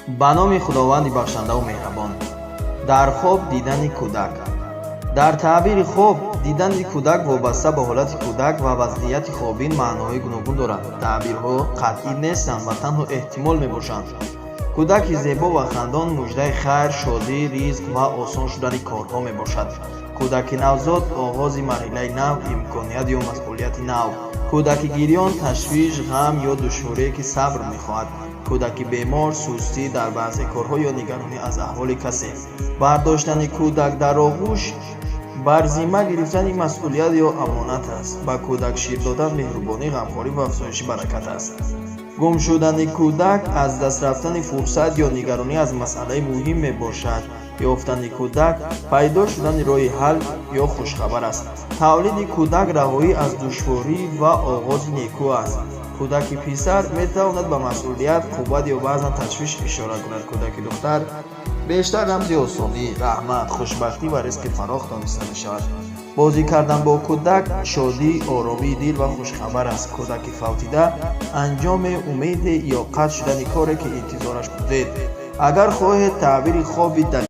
ба номи худованди бахшандаву меҳрабон. Дар хоб дидани кӯдак. дар таъбири хоб дидани кӯдак вобаста ба ҳолати кӯдак ва вазъияти хобин маъноҳои гуногун доранд. таъбирҳо қатъӣ нестанд ва танҳо эҳтимол мебошанд. кӯдаки зебо ва хандон муждаи хайр, шодӣ, ризқ ва осон шудани корҳо мебошад. кӯдаки навзод оғози марҳилаи нав, имконият ё масъулияти нав. кӯдаки гирён ташвиш, ғам ё душворие ки сабр мехоҳад. кӯдаки бемор сустӣ дар баъзе корҳо ё нигаронӣ аз аҳволи касе. бардоштани кӯдак дар оғӯш бар зимма гирифтани масъулият ё амонат аст. ба кӯдак шир додан меҳрубонӣ, ғамхорӣ ва афзоиши баракат аст. гум шудани кӯдак аз даст рафтани фурсат ё нигаронӣ аз масъалаи муҳим мебошад. ёфтани кӯдак пайдо шудани роҳи ҳал ё хушхабар аст. тавлиди кӯдак раҳоӣ аз душворӣ ва оғози некӯ аст. кӯдаки писар метавонад ба масъулият, қувват ё баъзан ташвиш ишора кунад. кӯдаки духтар бештар рамзи осонӣ, раҳмат, хушбахтӣ ва ризқи фарох дониста мешавад. бозӣ кардан бо кӯдак шодӣ, оромии дил ва хушхабар аст. кӯдаки фавтида анҷоми умеде ё қатъ шудани коре ки интизораш будед. агар хоҳед таъбири хоби